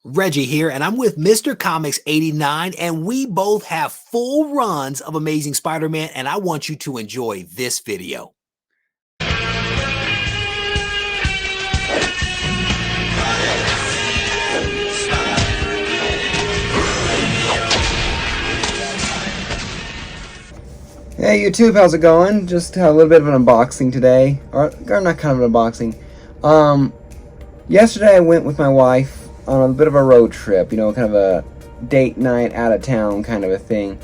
Reggie here, and I'm with Mr. Comics 89, and we both have full runs of Amazing Spider-Man, and I want you to enjoy this video. Hey YouTube, how's it going? Just a little bit of an unboxing today, or not kind of an unboxing. Yesterday I went with my wife on a bit of a road trip, you know, kind of a date night out of town kind of a thing.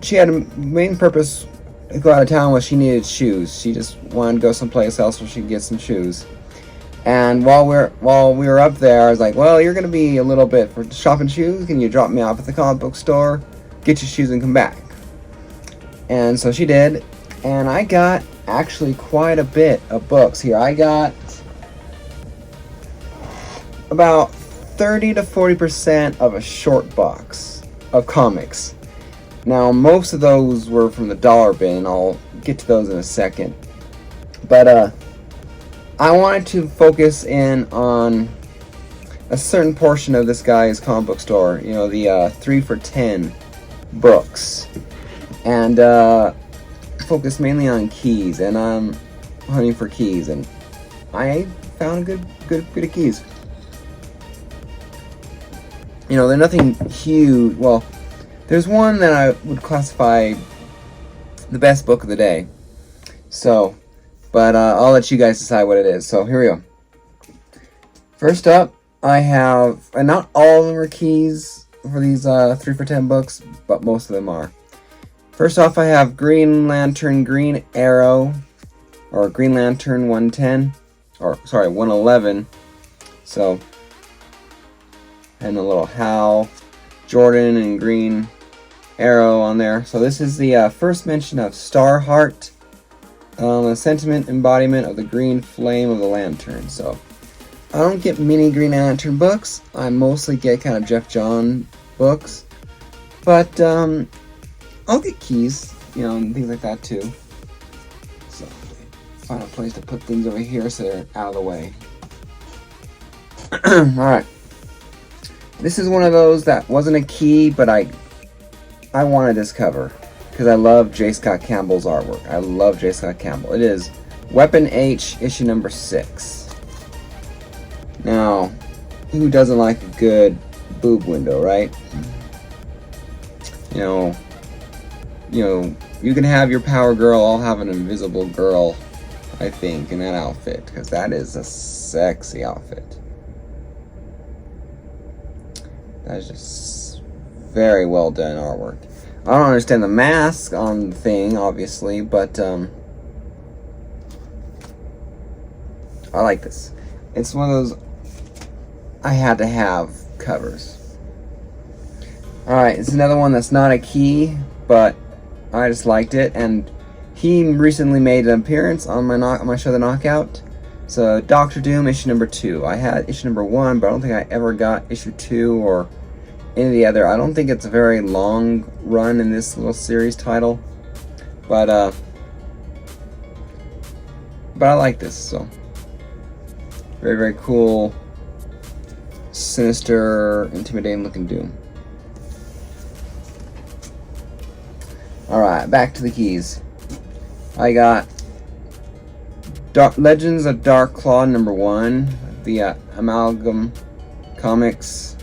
She had a main purpose to go out of town was she needed shoes. She just wanted to go someplace else where she could get some shoes. And while we were up there, I was like, well, you're gonna be a little bit for shopping shoes. Can you drop me off at the comic book store? Get your shoes and come back. And so she did, and I got actually quite a bit of books here. I got about 30 to 40% of a short box of comics. Now most of those were from the dollar bin, and I'll get to those in a second. But I wanted to focus in on a certain portion of this guy's comic book store, you know, the 3 for 10 books, and focus mainly on keys, and I'm hunting for keys, and I found a good bit of keys. You know, they're nothing huge. Well, there's one that I would classify the best book of the day. So, but I'll let you guys decide what it is. So here we go. First up, I have, and not all of them are keys for these 3 for 10 books, but most of them are. First off, I have Green Lantern Green Arrow, or Green Lantern 110, or sorry, 111. So, and a little Hal, Jordan, and Green Arrow on there. So this is the first mention of Starheart, a sentiment embodiment of the green flame of the lantern. So I don't get many Green Lantern books. I mostly get kind of Jeff John books, but I'll get keys, you know, and things like that too. So find a place to put things over here so they're out of the way. All right, this is one of those that wasn't a key, but I wanted this cover because I love J. Scott Campbell's artwork. I love J. Scott Campbell. It is Weapon H, issue number 6. Now, who doesn't like a good boob window, right? You know, you can have your Power Girl. I'll have an Invisible Girl, I think, in that outfit, because that is a sexy outfit. That is just very well done artwork. I don't understand the mask on the thing, obviously, but I like this. It's one of those I had to have covers. Alright, it's another one that's not a key, but I just liked it, and he recently made an appearance on my show The Knockout. So Doctor Doom issue number 2. I had issue number 1, but I don't think I ever got issue 2 or any of the other. I don't think it's a very long run in this little series title, but I like this. So very, very cool, sinister, intimidating looking Doom. Alright, back to the keys. I got Legends of Dark Claw number 1, the Amalgam Comics,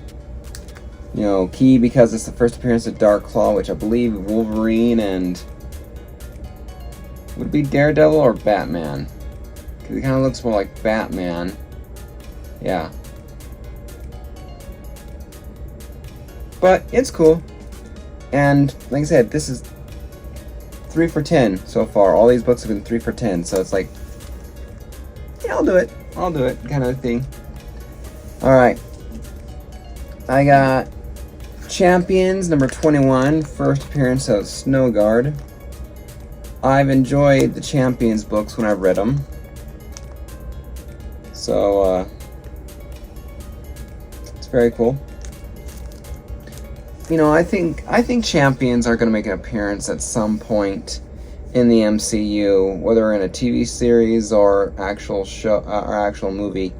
you know, key because it's the first appearance of Dark Claw, which I believe Wolverine and would it be Daredevil or Batman? Because it kind of looks more like Batman. Yeah. But it's cool. And like I said, this is 3 for 10 so far. All these books have been 3 for 10, so it's like, yeah, I'll do it kind of thing. Alright, I got Champions number 21, first appearance of Snowguard. I've enjoyed the Champions books when I've read them, so it's very cool. You know, I think Champions are going to make an appearance at some point in the MCU, whether in a TV series or actual show or actual movie.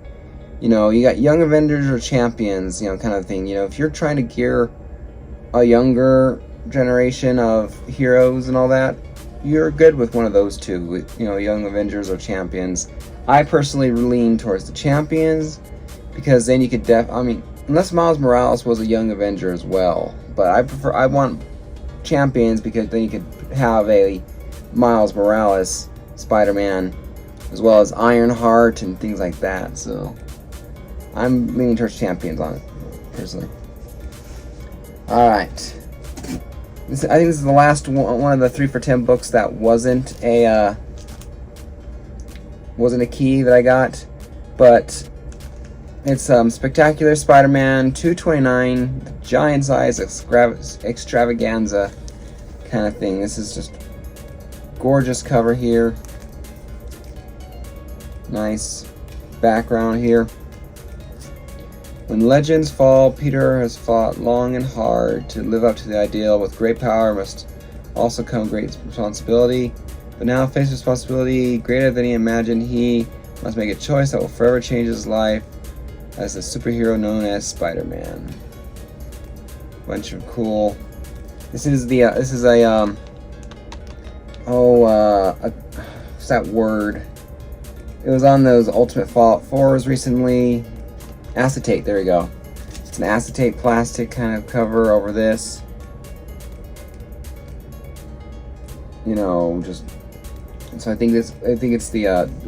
You know, you got Young Avengers or Champions, you know, kind of thing. You know, if you're trying to gear a younger generation of heroes and all that, you're good with one of those two, with, you know, Young Avengers or Champions. I personally lean towards the Champions, because then you could I mean, unless Miles Morales was a Young Avenger as well, but I want Champions, because then you could have a Miles Morales Spider-Man, as well as Ironheart and things like that. So I'm leaning towards Champions on it, personally. Alright. I think this is the last one of the 3 for $10 books that wasn't a key that I got. But it's Spectacular Spider-Man 229, the giant size extravaganza kind of thing. This is just gorgeous cover here. Nice background here. When legends fall, Peter has fought long and hard to live up to the ideal. With great power must also come great responsibility. But now, faced with responsibility greater than he imagined, he must make a choice that will forever change his life as the superhero known as Spider-Man. Bunch of cool. This is a what's that word? It was on those Ultimate Fallout 4s recently. Acetate, there we go. It's an acetate plastic kind of cover over this. You know, just so I think it's it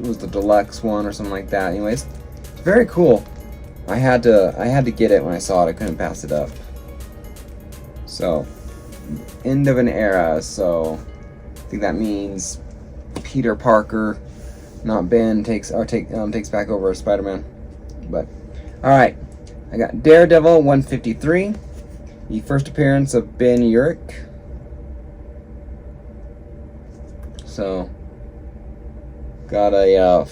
was the deluxe one or something like that. Anyways, it's very cool. I had to get it when I saw it. I couldn't pass it up. So, end of an era. So, I think that means Peter Parker, not Ben, takes back over as Spider-Man. But all right, I got Daredevil 153, the first appearance of Ben Urich. So, got a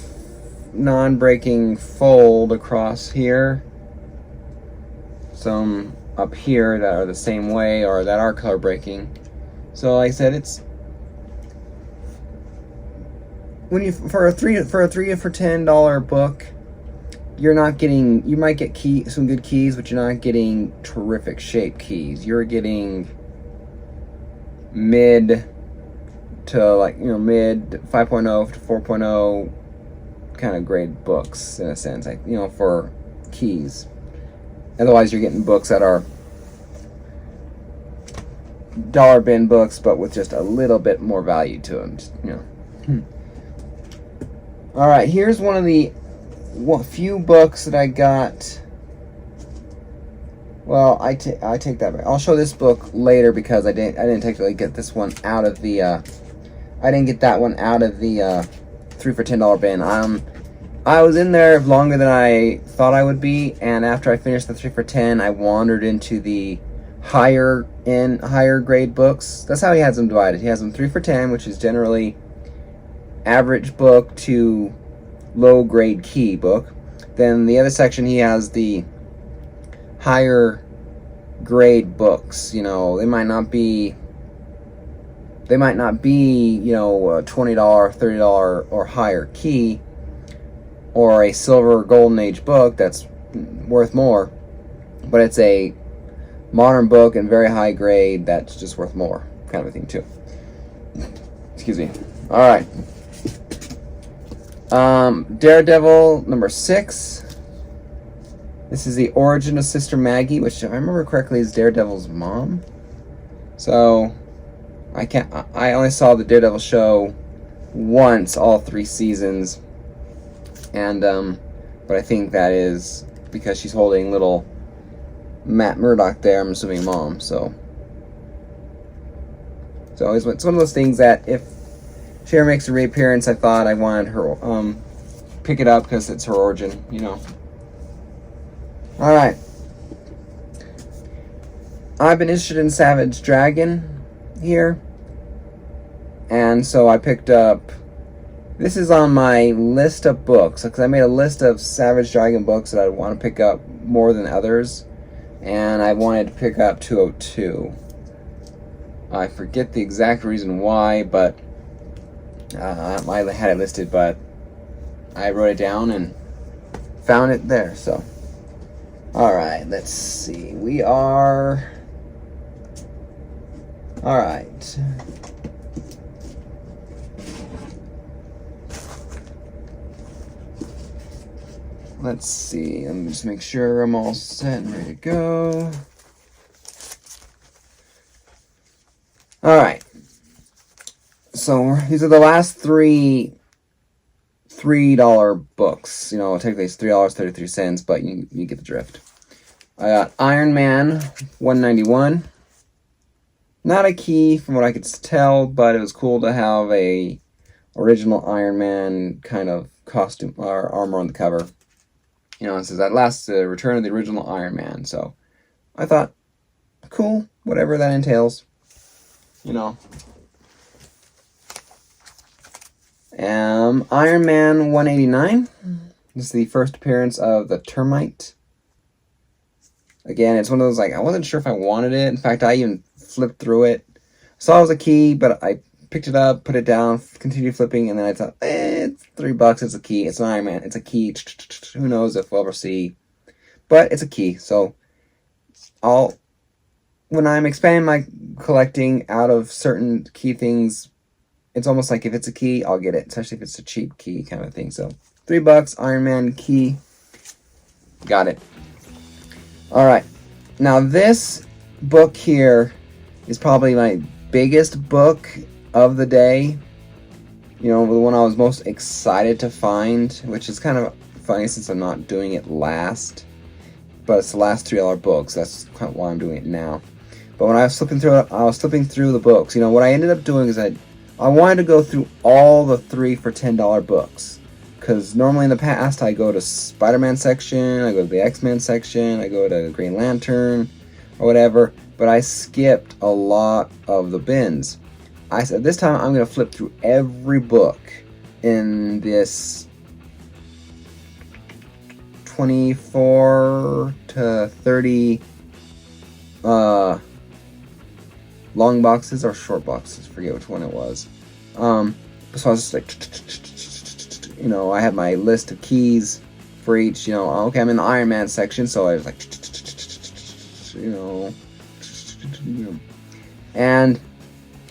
non-breaking fold across here. Some up here that are the same way, or that are color breaking. So, like I said, it's when you for a $3 for $10 book. You're not getting, you might get some good keys, but you're not getting terrific shape keys. You're getting mid to, like, you know, mid 5.0 to 4.0 kind of grade books, in a sense, like, you know, for keys. Otherwise, you're getting books that are dollar bin books, but with just a little bit more value to them, just, you know. All right, here's one of the few books that I got. Well, I take that back. I'll show this book later, because I didn't technically get this one out of the I didn't get that one out of the 3 for $10 bin. I was in there longer than I thought I would be, and after I finished the 3 for $10, I wandered into the higher grade books. That's how he has them divided. He has them 3 for $10, which is generally average book to low grade key book. Then the other section, he has the higher grade books. You know, they might not be, you know, a $20, $30 or higher key, or a silver golden age book that's worth more, but it's a modern book and very high grade that's just worth more, kind of a thing too. Excuse me. All right. Daredevil number 6. This is the origin of Sister Maggie, which, if I remember correctly, is Daredevil's mom. So I only saw the Daredevil show once, all 3 seasons, and but I think that is because she's holding little Matt Murdock there. I'm assuming mom. So it's one of those things that if she ever makes a reappearance, I thought I wanted her pick it up because it's her origin, you know. All right. I've been interested in Savage Dragon here, and so I picked up. This is on my list of books, because I made a list of Savage Dragon books that I want to pick up more than others, and I wanted to pick up 202. I forget the exact reason why, but I had it listed, but I wrote it down, and found it there. So, all right, let's see. We are. All right. Let's see. Let me just make sure I'm all set and ready to go. All right. So these are the last three $3 books. You know, technically it's $3.33, but you get the drift. I got Iron Man 191. Not a key from what I could tell, but it was cool to have a original Iron Man kind of costume or armor on the cover. You know, it says at last the return of the original Iron Man. So I thought, cool, whatever that entails. You know. Iron Man 189. This is the first appearance of the Termite. Again, it's one of those, like, I wasn't sure if I wanted it. In fact, I even flipped through it. Saw it was a key, but I picked it up, put it down, continued flipping, and then I thought, it's $3, it's a key. It's an Iron Man, it's a key. Who knows if we'll ever see. But it's a key, so when I'm expanding my collecting out of certain key things, it's almost like if it's a key, I'll get it, especially if it's a cheap key kind of thing. So, $3, Iron Man key, got it. All right, now this book here is probably my biggest book of the day. You know, the one I was most excited to find, which is kind of funny since I'm not doing it last. But it's the last $3 books. That's kind of why I'm doing it now. But when I was flipping through it, I was flipping through the books. You know, what I ended up doing is I wanted to go through all the 3 for $10 books. Because normally in the past, I go to Spider-Man section, I go to the X-Men section, I go to Green Lantern, or whatever. But I skipped a lot of the bins. I said, this time I'm going to flip through every book in this 24 to 30 long boxes or short boxes, forget which one it was. So I was just like, you know, I had my list of keys for each, you know, okay, I'm in the Iron Man section, so I was like, you know, and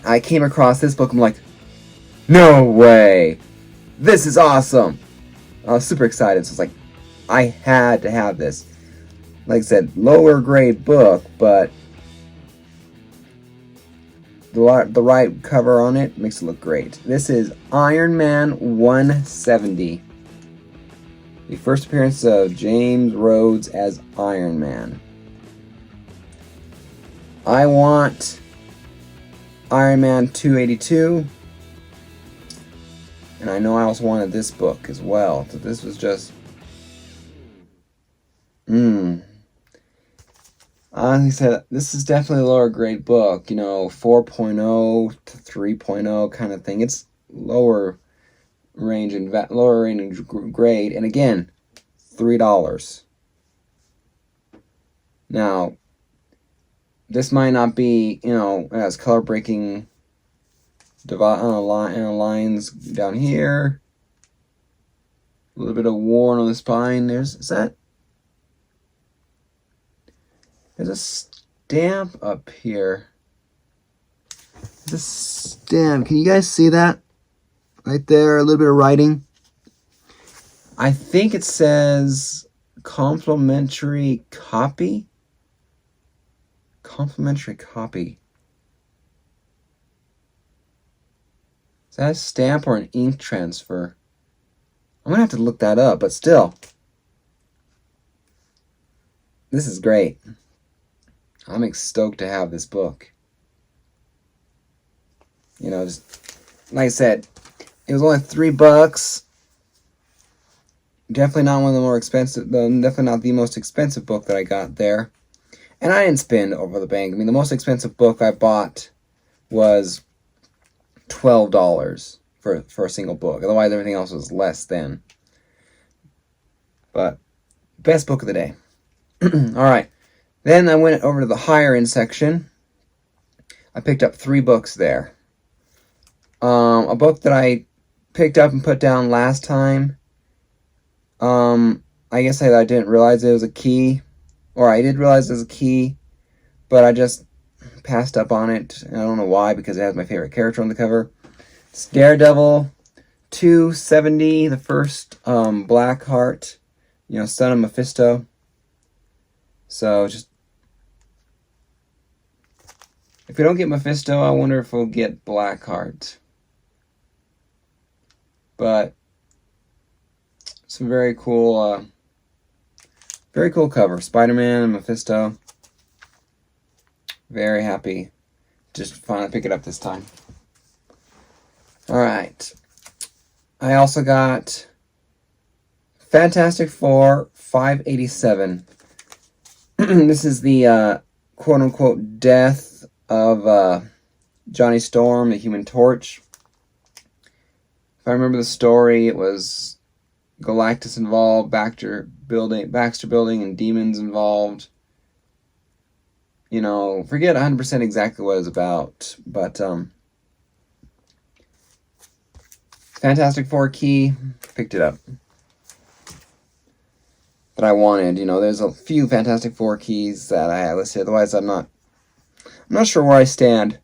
I came across this book. I'm like, no way, this is awesome. I was super excited, so it's like, I had to have this. Like I said, lower grade book, but the right cover on it makes it look great. This is Iron Man 170. The first appearance of James Rhodes as Iron Man. I want Iron Man 282. And I know I also wanted this book as well. So this was just... Honestly said, this is definitely a lower grade book. You know, 4.0 to 3.0 kind of thing. It's lower range and lower range grade. And again, $3. Now, this might not be, you know, it has color breaking lines down here. A little bit of worn on the spine. There's a stamp up here. There's a stamp. Can you guys see that? Right there, a little bit of writing. I think it says complimentary copy. Complimentary copy. Is that a stamp or an ink transfer? I'm going to have to look that up, but still. This is great. I'm stoked to have this book. You know, just like I said, it was only $3. Definitely not one of the more expensive, definitely not the most expensive book that I got there. And I didn't spend over the bank. I mean, the most expensive book I bought was $12 for a single book. Otherwise, everything else was less than. But, best book of the day. Alright. Then I went over to the higher end section. I picked up 3 books there. A book that I picked up and put down last time. I guess I didn't realize it was a key, or I did realize it was a key, but I just passed up on it. I don't know why, because it has my favorite character on the cover. It's Daredevil 270, the first Blackheart, son of Mephisto. So just, if we don't get Mephisto, I wonder if we'll get Blackheart. But some very cool cover. Spider-Man and Mephisto. Very happy. Just finally pick it up this time. Alright. I also got Fantastic Four 587. This is the quote-unquote death of Johnny Storm, the Human Torch. If I remember the story, it was Galactus involved, Baxter building, and demons involved. Forget 100% exactly what it's about, but Fantastic Four key, picked it up. That I wanted. There's a few Fantastic Four keys that I have listed. Otherwise, I'm not sure where I stand.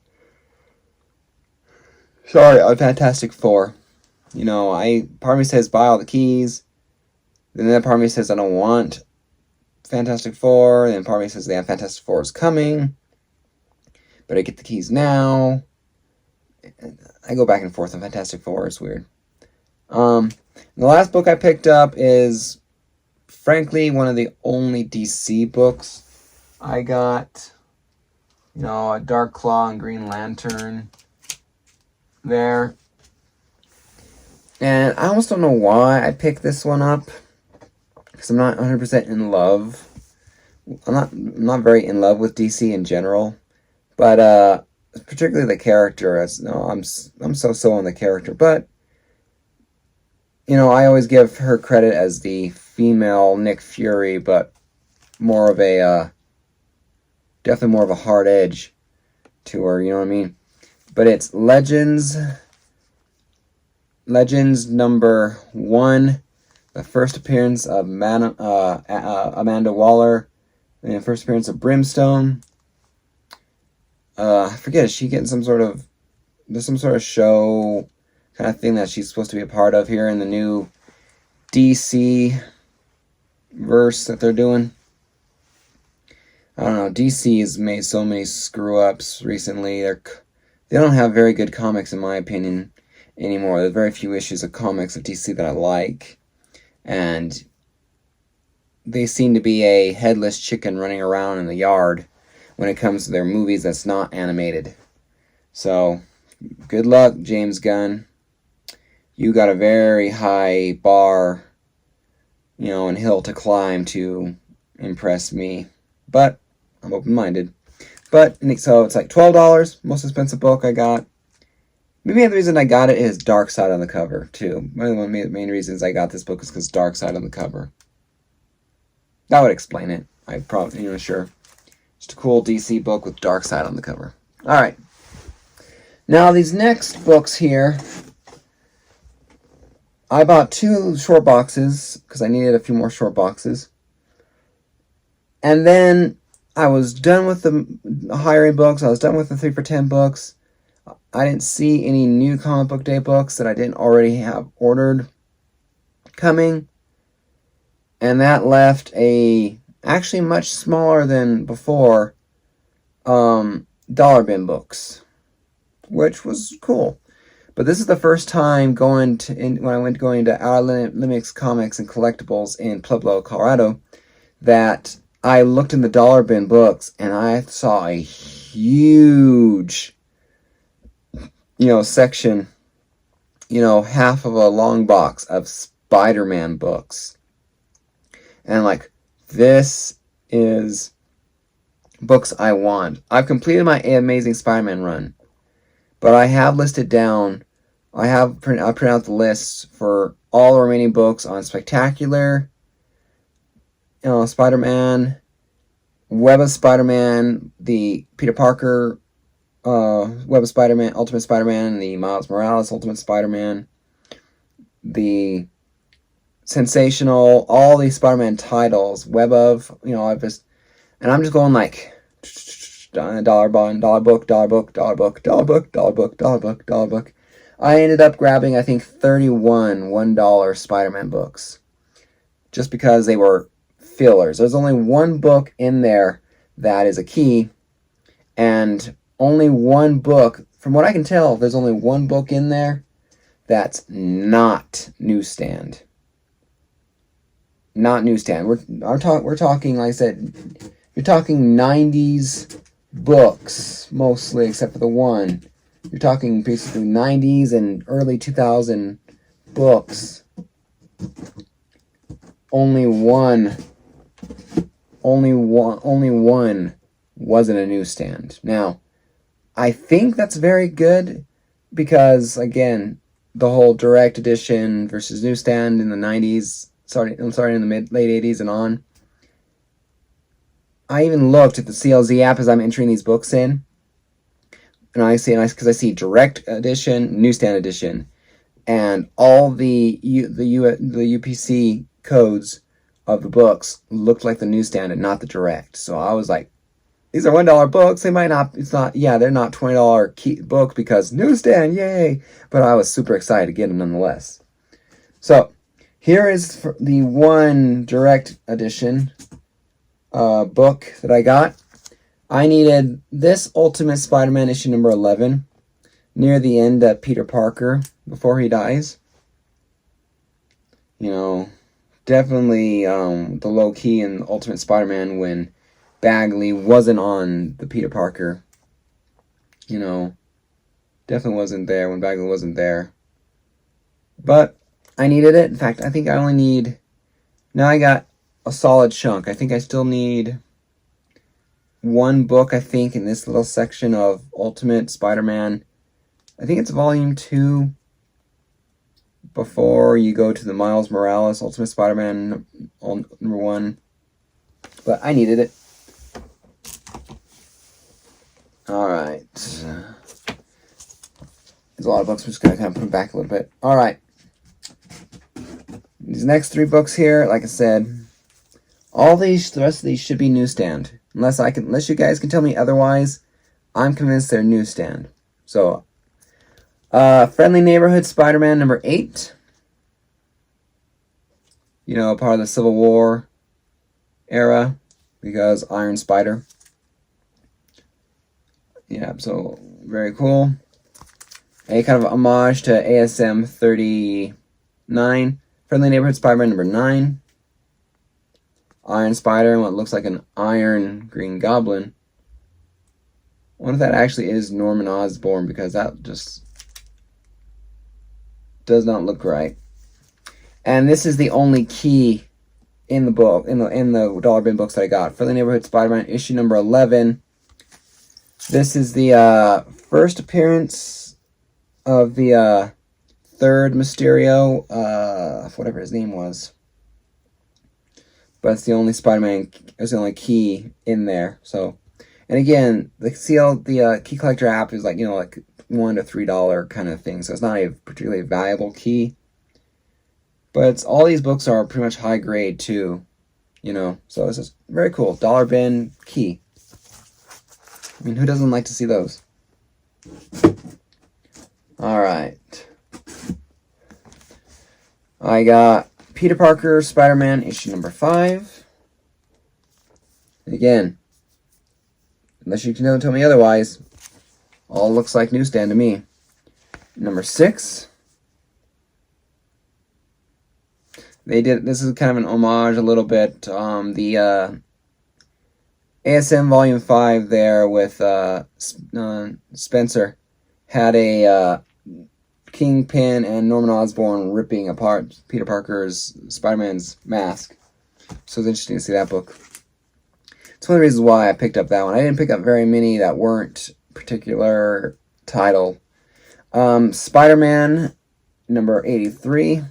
Sorry, on Fantastic Four. Part of me says buy all the keys. Then that part of me says I don't want Fantastic Four. And then part of me says Fantastic Four is coming. But I get the keys now. I go back and forth on Fantastic Four. It's weird. The last book I picked up is, frankly, one of the only DC books I got. A Dark Claw and Green Lantern there. And I almost don't know why I picked this one up, because I'm not 100% in love. I'm not very in love with DC in general, but particularly the character. I'm so on the character, but I always give her credit as the female Nick Fury, but more of a definitely more of a hard edge to her. You know what I mean? But it's Legends number 1, the first appearance of Amanda Waller, and the first appearance of Brimstone. I forget, is she getting there's some sort of show kind of thing that she's supposed to be a part of here in the new DC verse that they're doing? I don't know, DC has made so many screw-ups recently. They don't have very good comics, in my opinion, anymore. There's very few issues of comics of DC that I like, and they seem to be a headless chicken running around in the yard when it comes to their movies that's not animated. So, good luck, James Gunn. You got a very high bar, and hill to climb to impress me, but I'm open-minded. But, so it's like $12, most expensive book I got. Maybe the reason I got it is Darkseid on the cover, too. One of the main reasons I got this book is because Darkseid on the cover. That would explain it. I probably, sure. Just a cool DC book with Darkseid on the cover. Alright. Now, these next books here, I bought 2 short boxes, because I needed a few more short boxes. And then I was done with the hiring books. I was done with the 3 for $10 books. I didn't see any new Comic Book Day books that I didn't already have ordered coming. And that left actually much smaller than before, dollar bin books, which was cool. But this is the first time when I went going to Our Limits Comics and Collectibles in Pueblo, Colorado, that I looked in the dollar bin books and I saw a huge, section, half of a long box of Spider-Man books. And this is books I want. I've completed my Amazing Spider-Man run, but I have listed down, I print out the lists for all the remaining books on Spectacular, Spider-Man, Web of Spider-Man, the Peter Parker Web of Spider-Man, Ultimate Spider-Man, the Miles Morales Ultimate Spider-Man, the Sensational, all these Spider-Man titles, Web of, and I'm just going like dollar bond, dollar book, dollar book, dollar book, dollar book, dollar book, dollar book, dollar book. I ended up grabbing, I think, 31 $1 Spider-Man books, just because they were fillers. There's only one book in there that is a key, and only one book, from what I can tell, there's only one book in there that's not newsstand. Not newsstand. We're talking, like I said, you're talking 90s books, mostly, except for the one. You're talking basically 90s and early 2000 books. Only one wasn't a newsstand. Now, I think that's very good because, again, the whole direct edition versus newsstand in the 90s, starting in the late 80s and on. I even looked at the CLZ app as I'm entering these books in, and I see direct edition, newsstand edition, and all the UPC codes of the books looked like the newsstand and not the direct. So I was like, these are $1 books. They might not. They're not $20 books because newsstand, yay! But I was super excited to get them nonetheless. So here is the one direct edition book that I got. I needed this Ultimate Spider-Man issue number 11 near the end of Peter Parker before he dies. Definitely the low key in Ultimate Spider-Man when Bagley wasn't on the Peter Parker. Definitely wasn't there when Bagley wasn't there. But I needed it. In fact, I think I only need... Now I got a solid chunk. I think I still need one book, I think, in this little section of Ultimate Spider-Man. I think it's volume 2 before you go to the Miles Morales Ultimate Spider-Man number 1. But I needed it. Alright. There's a lot of books. I'm just going to kind of put them back a little bit. Alright. These next 3 books here, like I said, the rest of these should be newsstand. Unless you guys can tell me otherwise, I'm convinced they're newsstand. So, Friendly Neighborhood Spider-Man number 8. Part of the Civil War era, because Iron Spider. Yeah, so very cool. A kind of homage to ASM 39. Friendly Neighborhood Spider-Man number 9. Iron Spider and what looks like an Iron Green Goblin. I wonder if that actually is Norman Osborn, because that just does not look right. And this is the only key in the book, in the dollar bin books that I got. Friendly Neighborhood Spider-Man issue number 11. This is the first appearance of the third Mysterio, whatever his name was. But it's the only Spider-Man, it's the only key in there. So, and again, the key collector app is like $1 to $3 kind of thing. So it's not a particularly valuable key. But all these books are pretty much high grade too, So it's just very cool. Dollar bin key. I mean, who doesn't like to see those? All right. I got Peter Parker Spider-Man issue number 5. And again, unless you can tell me otherwise, all looks like newsstand to me. Number 6. This is kind of an homage a little bit. The ASM Volume 5 there with Spencer had a Kingpin and Norman Osborn ripping apart Peter Parker's Spider-Man's mask. So it's interesting to see that book. It's one of the reasons why I picked up that one. I didn't pick up very many that weren't particular title. Spider-Man number 83.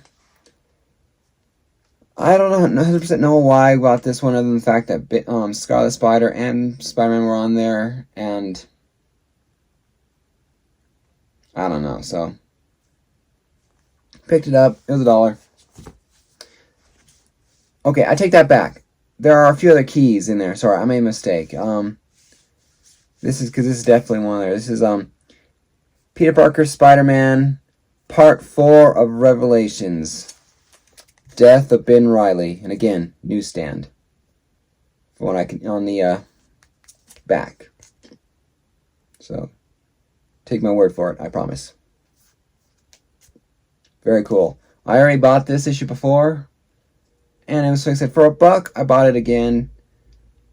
I don't know 100% know why I got this one, other than the fact that Scarlet Spider and Spider-Man were on there, and I don't know, so picked it up. It was $1. Okay, I take that back. There are a few other keys in there. Sorry, I made a mistake. This is definitely one of there. This is Peter Parker Spider-Man Part 4 of Revelations. Death of Ben Reilly. And again, newsstand. For when I can on the back. So take my word for it, I promise. Very cool. I already bought this issue before. And it was, like I said, for $1, I bought it again.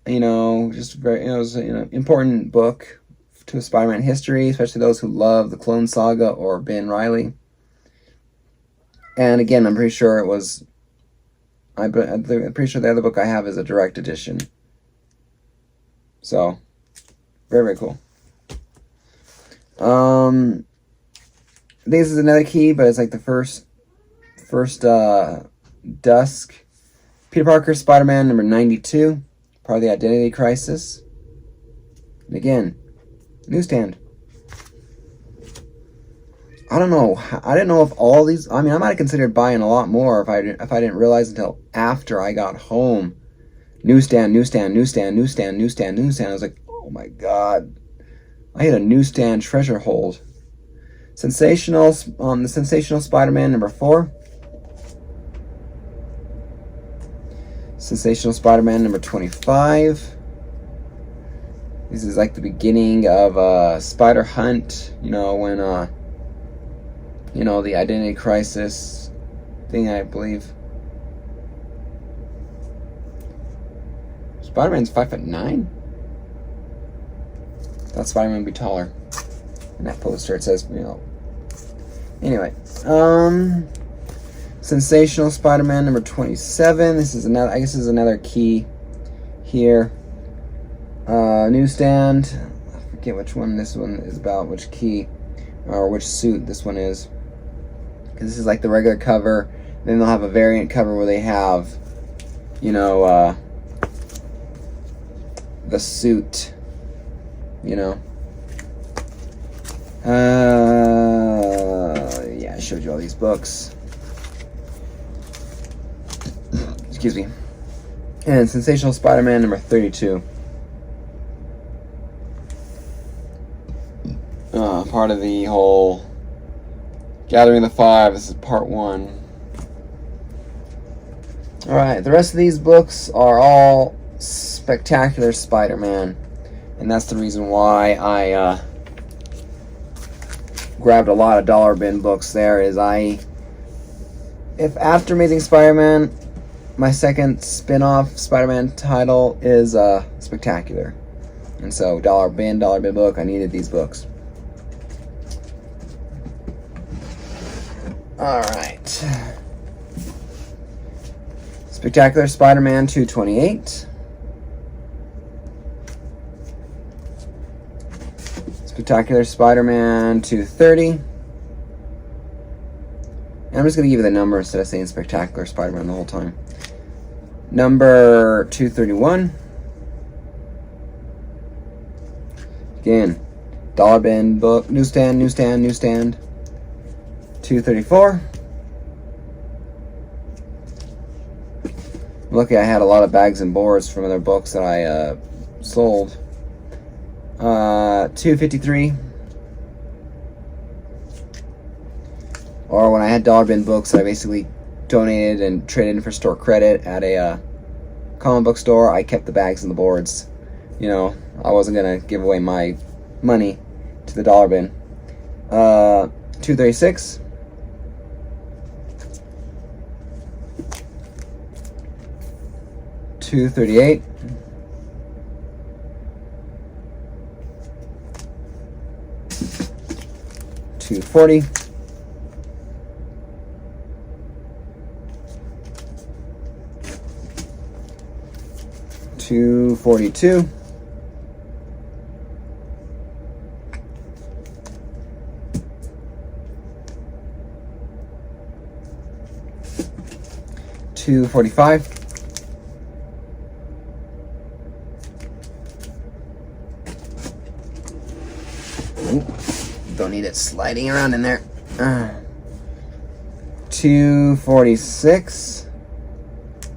You know, just very, it was an important book to Spider-Man history, especially those who love the Clone Saga or Ben Reilly. And again, I'm pretty sure it was, I'm pretty sure the other book I have is a direct edition. So, very, very cool. This is another key, but it's like the first Dusk. Peter Parker, Spider-Man, number 92, part of the Identity Crisis. And again, newsstand. I don't know. I didn't know if all these. I mean, I might have considered buying a lot more if I didn't realize until after I got home. Newsstand, newsstand, newsstand, newsstand, newsstand, newsstand. I was like, oh my god, I hit a newsstand treasure hold. The Sensational Spider-Man number 4. Sensational Spider-Man number 25. This is like the beginning of Spider Hunt, you know, when you know, the Identity Crisis thing, I believe. Spider-Man's 5'9". Thought Spider-Man would be taller. In that poster it says, you know. Anyway, Sensational Spider-Man number 27. This is another. I guess this is another key here. Newsstand. I forget which one this one is about. Which key or which suit this one is. Because this is like the regular cover. Then they'll have a variant cover where they have, you know, the suit. You know. Yeah, I showed you all these books. Excuse me. And Sensational Spider-Man number 32. Part of the whole Gathering the Five. This is part 1. Alright, the rest of these books are all Spectacular Spider-Man. And that's the reason why I grabbed a lot of dollar bin books there. Is if after Amazing Spider-Man, my second spin-off Spider-Man title is Spectacular. And so, dollar bin book, I needed these books. Alright. Spectacular Spider-Man 228. Spectacular Spider-Man 230. And I'm just going to give you the number instead of saying Spectacular Spider-Man the whole time. Number 231. Again, dollar bin book, newsstand, newsstand, newsstand. 234. Lucky I had a lot of bags and boards from other books that I sold. 253. Or when I had dollar bin books, I basically donated and traded in for store credit at a comic book store. I kept the bags and the boards. You know, I wasn't gonna give away my money to the dollar bin. 236. 238. 240. 242. 245. 2 Don't need it sliding around in there. 246.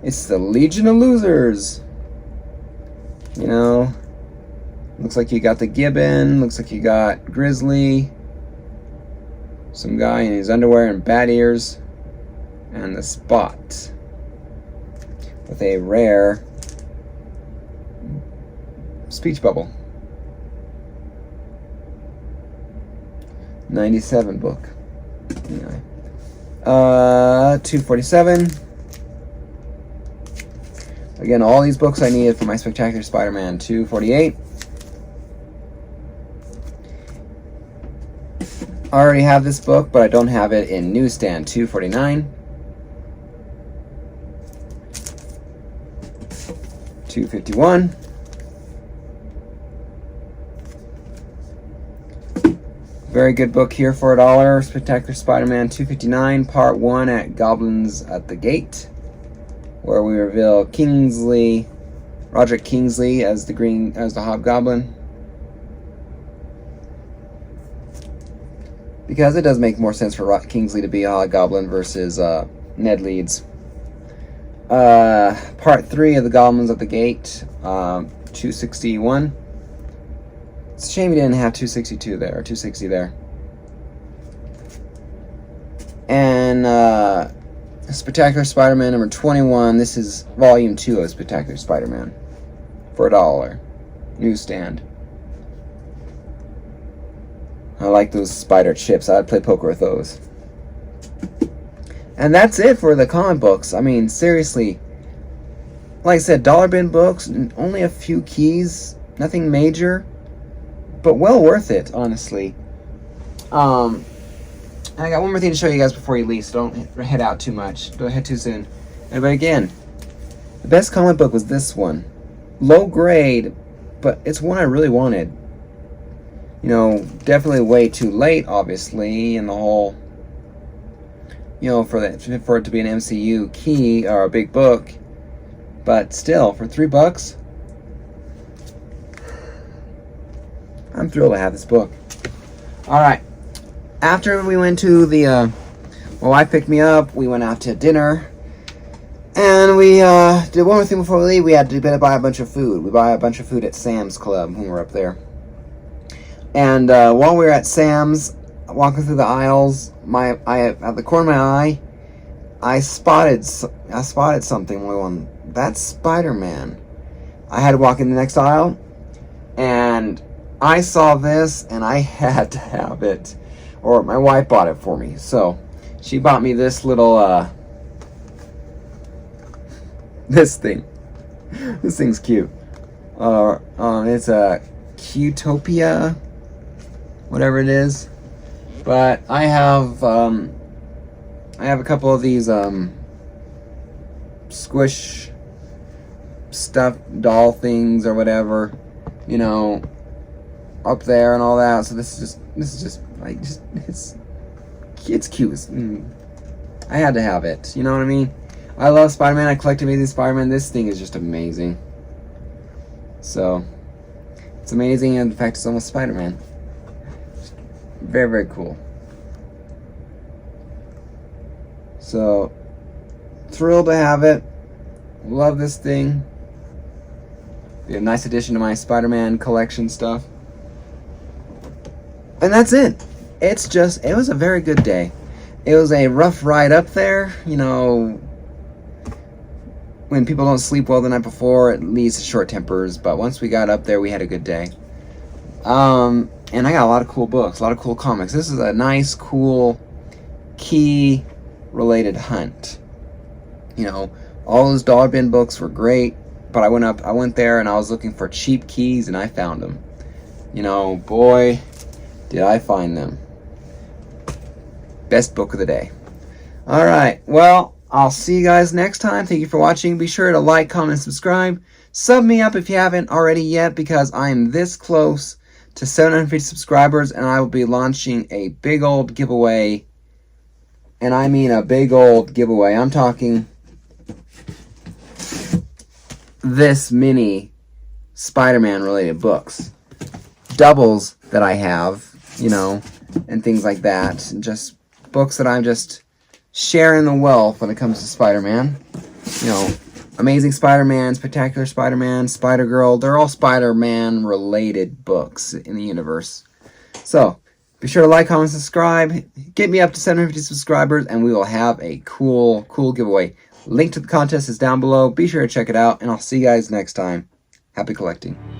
It's the Legion of Losers. You know, looks like you got the Gibbon. Looks like you got Grizzly. Some guy in his underwear and bat ears. And the Spot. With a rare speech bubble. 97 book. Anyway. 247. Again, all these books I needed for my Spectacular Spider-Man. 248. I already have this book, but I don't have it in newsstand. 249. 251. Very good book here for $1. Spectacular Spider-Man 259, Part 1 at Goblins at the Gate, where we reveal Roderick Kingsley as the Hobgoblin. Because it does make more sense for Kingsley to be a Hobgoblin versus Ned Leeds. Part 3 of the Goblins at the Gate, 261. It's a shame we didn't have 262 there, or 260 there. And Spectacular Spider-Man number 21. This is volume 2 of Spectacular Spider-Man for $1. Newsstand. I like those spider chips. I'd play poker with those. And that's it for the comic books. I mean, seriously. Like I said, dollar bin books, only a few keys, nothing major. But well worth it, honestly. I got one more thing to show you guys before you leave, so don't head out too much. Don't head too soon. But again, the best comic book was this one. Low grade, but it's one I really wanted. You know, definitely way too late, obviously, in the whole, you know, for it to be an MCU key or a big book. But still, for $3, I'm thrilled to have this book. Alright. After we went to the, my wife picked me up, we went out to dinner, and we did one more thing before we leave. We had to buy a bunch of food. We buy a bunch of food at Sam's Club when we were up there. And while we were at Sam's, walking through the aisles, at the corner of my eye, I spotted something. That's Spider-Man. I had to walk in the next aisle, and I saw this, and I had to have it. Or my wife bought it for me. So, she bought me this little, this thing. This thing's cute. It's a Qtopia, whatever it is. But I have a couple of these, squish stuffed doll things or whatever, you know, up there and all that. So this is just like, it's cute. I had to have it. You know what I mean? I love Spider-Man. I collect Amazing Spider-Man. This thing is just amazing. So it's amazing, and in fact, it's almost Spider-Man. Very, very cool. So thrilled to have it. Love this thing. Be a nice addition to my Spider-Man collection stuff. And that's it. It was a very good day. It was a rough ride up there. You know, when people don't sleep well the night before, it leads to short tempers. But once we got up there, we had a good day. And I got a lot of cool books, a lot of cool comics. This is a nice, cool, key-related hunt. You know, all those dollar bin books were great. But I went there and I was looking for cheap keys, and I found them. You know, boy, did I find them. Best book of the day. Alright, well, I'll see you guys next time. Thank you for watching. Be sure to like, comment, and subscribe. Sub me up if you haven't already yet, because I am this close to 750 subscribers, and I will be launching a big old giveaway. And I mean a big old giveaway. I'm talking this many Spider-Man related books. Doubles that I have, you know, and things like that. Just books that I'm just sharing the wealth when it comes to Spider-Man. You know, Amazing Spider-Man, Spectacular Spider-Man, Spider-Girl. They're all Spider-Man related books in the universe. So, be sure to like, comment, subscribe. Get me up to 750 subscribers, and we will have a cool giveaway. Link to the contest is down below. Be sure to check it out, and I'll see you guys next time. Happy collecting.